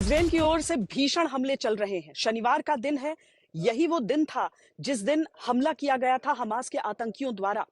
Israel की ओर से भीषण हमले चल रहे हैं। शनिवार का दिन है। यही वो दिन था जिस दिन हमला किया गया था हमास के आतंकियों द्वारा।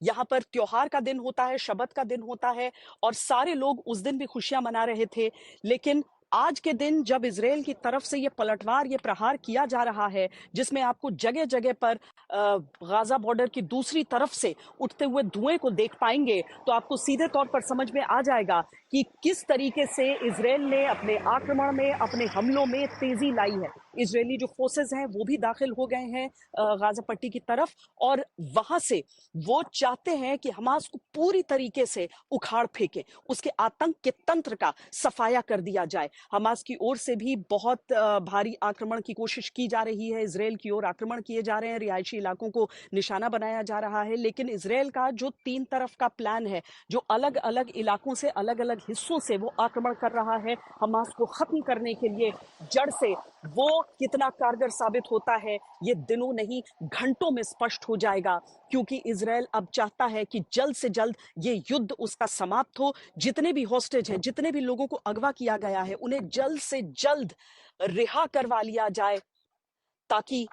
यहाँ पर त्योहार का दिन होता है, शबत का दिन होता है और सारे लोग उस दिन भी खुशियां मना रहे थे। लेकिन आज के दिन जब इजराइल की तरफ से ये पलटवार, ये प्रहार किया जा रहा है, जिसमें आपको जगह जगह पर गाजा बॉर्डर की दूसरी तरफ से उठते हुए धुएं को देख पाएंगे, तो आपको सीधे तौर पर समझ में आ जाएगा कि किस तरीके से इजराइल ने अपने आक्रमण में, अपने हमलों में तेजी लाई है। इजरायली जो फोर्सेस हैं वो भी दाखिल हो गए हैं गाजा पट्टी की तरफ और वहां से वो चाहते हैं कि हमास को पूरी तरीके से उखाड़ फेंके, उसके आतंक के तंत्र का सफाया कर दिया जाए। हमास की ओर से भी बहुत भारी आक्रमण की कोशिश की जा रही है। इजराइल की ओर आक्रमण किए जा रहे हैं, रिहायशी इलाकों को निशाना बनाया जा रहा है। लेकिन इजराइल का जो तीन तरफ का प्लान है, जो अलग अलग इलाकों से, अलग अलग हिस्सों से वो आक्रमण कर रहा है हमास को खत्म करने के लिए जड़ से, वो कितना कारगर साबित होता है ये दिनों नहीं घंटों में स्पष्ट हो जाएगा। क्योंकि इजराइल अब चाहता है कि जल्द से जल्द ये युद्ध उसका समाप्त हो। जितने भी हॉस्टेज हैं, जितने भी लोगों को अगवा किया गया है, उन्हें जल्द से जल्द रिहा करवा लिया जाए ताकि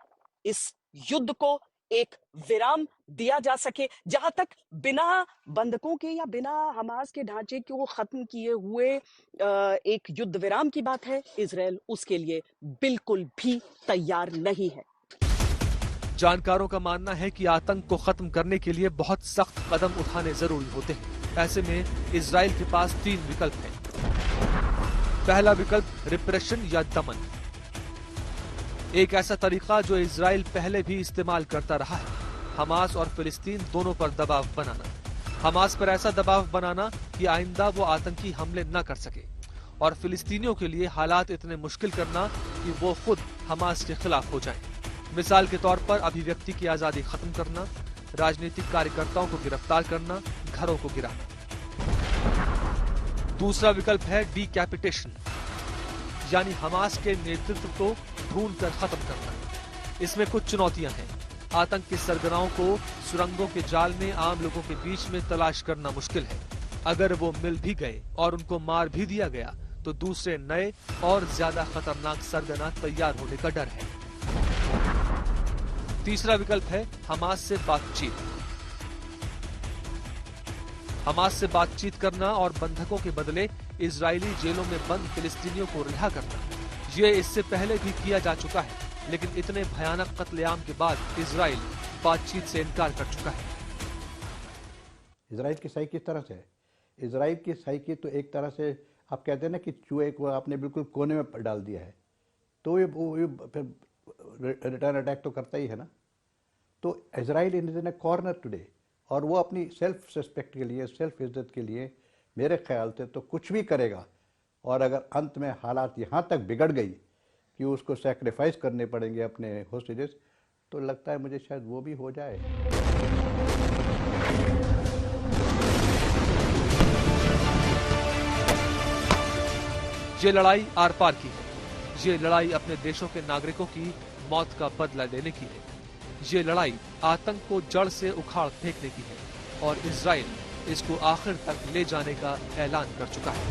इस युद्ध को एक विराम दिया जा सके। जहां तक बिना बंधकों के या बिना हमास के ढांचे को खत्म किए हुए एक युद्ध विराम की बात है, इजराइल उसके लिए बिल्कुल भी तैयार नहीं है। जानकारों का मानना है कि आतंक को खत्म करने के लिए बहुत सख्त कदम उठाने जरूरी होते हैं। ऐसे में इजराइल के पास तीन विकल्प हैं। पहला विकल्प रिप्रेशन या दमन, एक ऐसा तरीका जो इजराइल पहले भी इस्तेमाल करता रहा है। हमास और फिलिस्तीन दोनों पर दबाव बनाना, हमास पर ऐसा दबाव बनाना कि आइंदा वो आतंकी हमले न कर सके, और फिलिस्तीनियों के लिए हालात इतने मुश्किल करना कि वो खुद हमास के खिलाफ हो जाएं। मिसाल के तौर पर अभिव्यक्ति की आजादी खत्म करना, राजनीतिक कार्यकर्ताओं को गिरफ्तार करना, घरों को गिराना। दूसरा विकल्प है डीकैपिटेशन, यानी हमास के नेतृत्व को ढूंढकर खत्म करना। इसमें कुछ चुनौतियां हैं। आतंक के सरगनाओं को सुरंगों के जाल में आम लोगों के बीच में तलाश करना मुश्किल है। अगर वो मिल भी गए और उनको मार भी दिया गया तो दूसरे नए और ज्यादा खतरनाक सरगना तैयार होने का डर है। तीसरा विकल्प है हमास से बातचीत। हमास से बातचीत करना और बंधकों के बदले इजरायली जेलों में बंद फिलिस्तीनियों को रिहा करना। ये इससे पहले भी किया जा चुका है, लेकिन इतने भयानक कत्लेआम के बाद इजराइल बातचीत से इनकार कर चुका है। इजराइल की साइकी किस तरह से है? इजराइल की साइकी तो एक तरह से आप कहते हैं ना कि चूहे को आपने बिल्कुल कोने में डाल दिया है, तो ये फिर रिटर्न अटैक तो करता ही है ना। तो Israel is in A corner today, और वो अपनी सेल्फ रिस्पेक्ट के लिए, सेल्फ इज्जत के लिए मेरे ख्याल से तो कुछ भी करेगा। और अगर अंत में हालात यहाँ तक बिगड़ गई कि उसको सैक्रिफाइस करने पड़ेंगे अपने होस्टेजेस, तो लगता है मुझे शायद वो भी हो जाए। ये लड़ाई आर पार की है। ये लड़ाई अपने देशों के नागरिकों की मौत का बदला लेने की है। ये लड़ाई आतंक को जड़ से उखाड़ फेंकने की है, और इजराइल इसको आखिर तक ले जाने का ऐलान कर चुका है।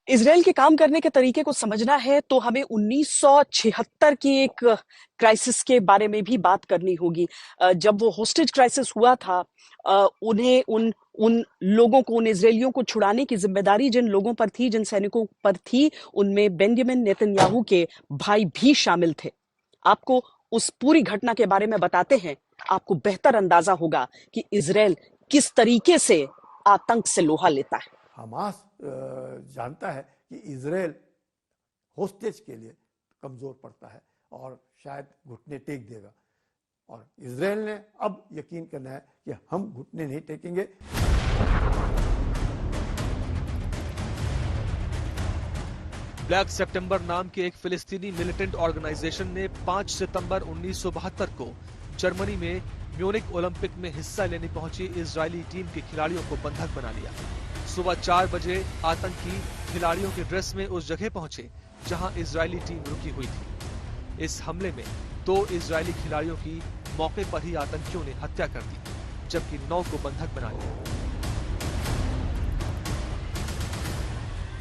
इजराइल के काम करने के तरीके को समझना है तो हमें 1976 की एक क्राइसिस के बारे में भी बात करनी होगी। जब वो होस्टेज क्राइसिस हुआ था, उन्हें उन लोगों को, उन इजरायलियों को छुड़ाने की जिम्मेदारी जिन लोगों पर थी, जिन सैनिकों पर थी, उनमें बेंजामिन नेतन्याहू के भाई भी शामिल थे। आपको उस पूरी घटना के बारे में बताते हैं, आपको बेहतर अंदाजा होगा कि इजराइल किस तरीके से आतंक से लोहा लेता है। हमास जानता है कि इजराइल होस्टेज के लिए कमजोर पड़ता है और शायद घुटने टेक देगा, और इजराइल ने अब यकीन करना है कि हम घुटने नहीं टेकेंगे। ब्लैक सितंबर नाम के एक फिलिस्तीनी मिलिटेंट ऑर्गेनाइजेशन ने 5 सितंबर 1972 को जर्मनी में म्यूनिख ओलंपिक में हिस्सा लेने पहुंची इजरायली टीम के खिलाड़ियों को बंधक बना लिया। सुबह 4 बजे आतंकी खिलाड़ियों के ड्रेस में उस जगह पहुंचे जहां इजरायली टीम रुकी हुई थी। इस हमले में 2 इजरायली खिलाड़ियों की मौके पर ही आतंकियों ने हत्या कर दी, जबकि 9 को बंधक बना लिया।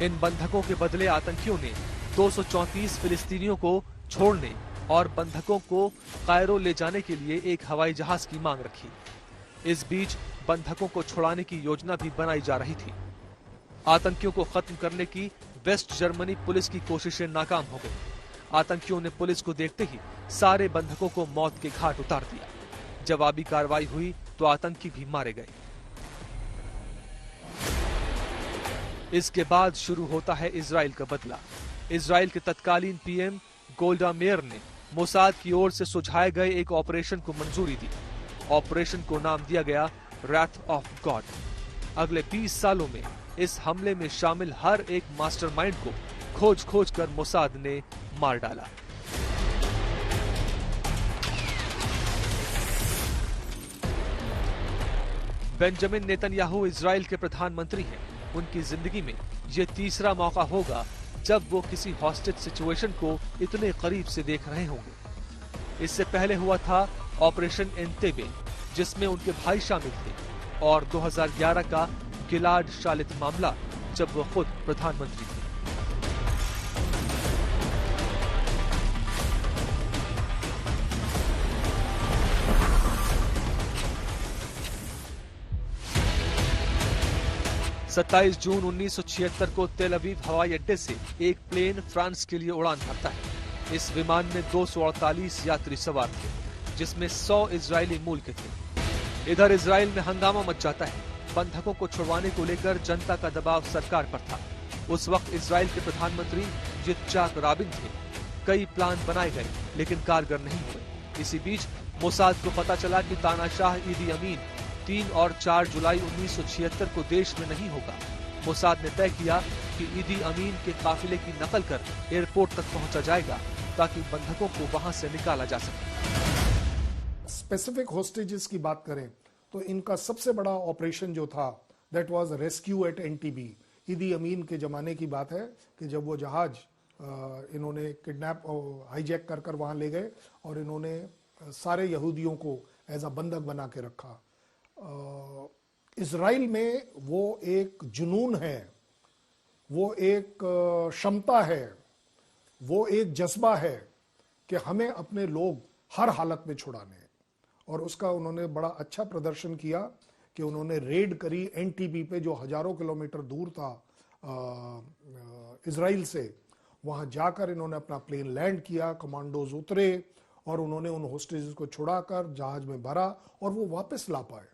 इन बंधकों के बदले आतंकियों ने 234 फिलिस्तीनियों को छोड़ने और बंधकों को कायरो ले जाने के लिए एक हवाई जहाज की मांग रखी। इस बीच बंधकों को छुड़ाने की योजना भी बनाई जा रही थी। आतंकियों को खत्म करने की वेस्ट जर्मनी पुलिस की कोशिशें नाकाम हो गई। आतंकियों ने पुलिस को देखते ही सारे बंधकों को मौत के घाट उतार दिया। जवाबी कार्रवाई हुई तो आतंकी भी मारे गए। इसके बाद शुरू होता है इजराइल का बदला। इजराइल के तत्कालीन पीएम गोल्डा मेयर ने मोसाद की ओर से सुझाए गए एक ऑपरेशन को मंजूरी दी। ऑपरेशन को नाम दिया गया रैथ ऑफ गॉड। अगले 20 सालों में इस हमले में शामिल हर एक मास्टरमाइंड को खोज कर मोसाद ने मार डाला। बेंजामिन नेतन्याहू इजराइल के प्रधानमंत्री हैं। उनकी जिंदगी में यह तीसरा मौका होगा जब वो किसी हॉस्टेज सिचुएशन को इतने करीब से देख रहे होंगे। इससे पहले हुआ था ऑपरेशन एंटेबे, जिसमें उनके भाई शामिल थे, और 2011 का गिलाड शालित मामला, जब वो खुद प्रधानमंत्री थे। सत्ताईस जून 1976 को तेल अवीव हवाई अड्डे से एक प्लेन फ्रांस के लिए उड़ान भरता है। इस विमान में 248 यात्री सवार थे, जिसमें 100 इजरायली मूल के थे। इधर इजराइल में हंगामा मच जाता है। बंधकों को छुड़वाने को लेकर जनता का दबाव सरकार पर था। उस वक्त इजराइल के प्रधानमंत्री यित्चाक राबिन थे। कई प्लान बनाए गए, लेकिन कारगर नहीं हुए। इसी बीच मोसाद को पता चला कि तानाशाह ईदी अमीन 3 और 4 जुलाई 1976 को देश में नहीं होगा। मोसाद ने तय किया कि ईदी अमीन के काफिले की नकल कर एयरपोर्ट तक पहुंचा जाएगा, ताकि बंधकों को वहां से निकाला जा सके। स्पेसिफिक होस्टेजेस की बात करें तो इनका सबसे बड़ा ऑपरेशन जो था, that was rescue at Entebbe. Idi Amin के जमाने की बात है कि जब वो जहाज इन्होंने किडनैप हाईजैक कर वहां ले गए और इन्होंने सारे यहूदियों को एज अ बंधक बना के रखा। इजराइल में वो एक जुनून है, वो एक क्षमता है, वो एक जज्बा है कि हमें अपने लोग हर हालत में छुड़ाने हैं। और उसका उन्होंने बड़ा अच्छा प्रदर्शन किया कि उन्होंने रेड करी एनटीबी पे, जो हजारों किलोमीटर दूर था इजराइल से। वहां जाकर इन्होंने अपना प्लेन लैंड किया, कमांडोज उतरे और उन्होंने उन होस्टेजेस को छुड़ाकर जहाज में भरा और वो वापस ला पाए।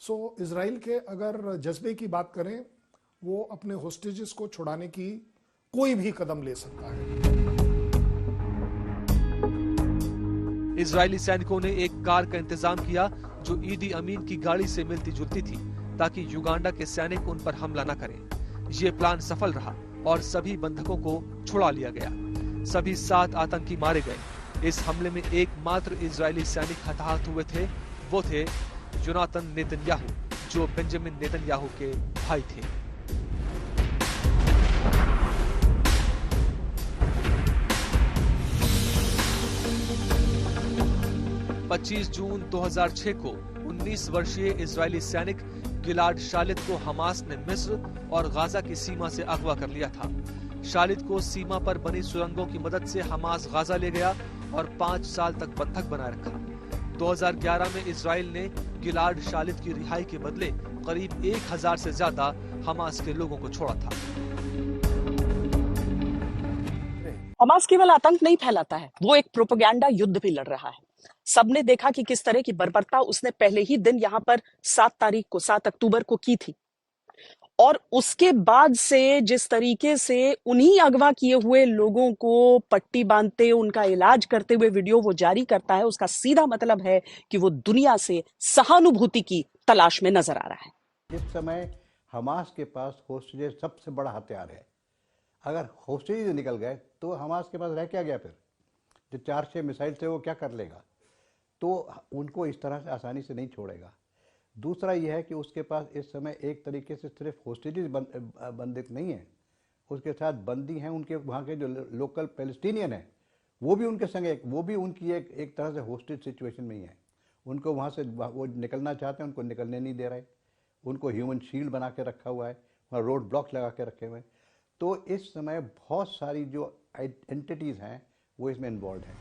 सो इजराइल के अगर जज्बे की बात करें, वो अपने होस्टेजेस को छुड़ाने की कोई भी कदम ले सकता है। इजरायली सैनिकों ने एक कार का इंतजाम किया जो ईदी अमीन की गाड़ी से मिलती जुलती थी, ताकि युगांडा के सैनिक उन पर हमला न करें। ये प्लान सफल रहा और सभी बंधकों को छुड़ा लिया गया। सभी 7 आतंकी मारे गए। इस हमले में एकमात्र इजरायली सैनिक हताहत हुए थे, वो थे योनातन नेतन्याहू, जो बेंजामिन नेतन्याहू के भाई थे। पच्चीस जून 2006 को 19 वर्षीय इजरायली सैनिक गिलाड शालित को हमास ने मिस्र और गाजा की सीमा से अगवा कर लिया था। शालित को सीमा पर बनी सुरंगों की मदद से हमास गाजा ले गया और 5 साल तक बंधक बनाए रखा। 2011 में इजराइल ने गिलाड शालित की रिहाई के बदले करीब 1000 से ज्यादा हमास के लोगों को छोड़ा था। हमास केवल आतंक नहीं फैलाता है, वो एक प्रोपेगेंडा युद्ध भी लड़ रहा है। सबने देखा कि किस तरह की बर्बरता उसने पहले ही दिन यहां पर 7 अक्टूबर को की थी, और उसके बाद से जिस तरीके से उन्हीं अगवा किए हुए लोगों को पट्टी बांधते, उनका इलाज करते हुए वीडियो वो जारी करता है, उसका सीधा मतलब है कि वो दुनिया से सहानुभूति की तलाश में नजर आ रहा है। इस समय हमास के पास होस्टेज सबसे बड़ा हथियार है। अगर होस्टेज निकल गए तो हमास के पास रह क्या गया? फिर जो 4-6 मिसाइल थे वो क्या कर लेगा? तो उनको इस तरह से आसानी से नहीं छोड़ेगा। दूसरा यह है कि उसके पास इस समय एक तरीके से सिर्फ होस्टेजेस बंदित नहीं है, उसके साथ बंदी हैं उनके वहाँ के जो लोकल पैलेस्टीनियन हैं, वो भी उनके संग वो भी उनकी एक तरह से होस्टेज सिचुएशन में ही है। उनको वहाँ से वो निकलना चाहते हैं, उनको निकलने नहीं दे रहे, उनको ह्यूमन शील्ड बना के रखा हुआ है, वहाँ रोड ब्लॉक्स लगा के रखे हुए हैं। तो इस समय बहुत सारी जो एंटिटीज़ हैं वो इसमें इन्वॉल्व हैं।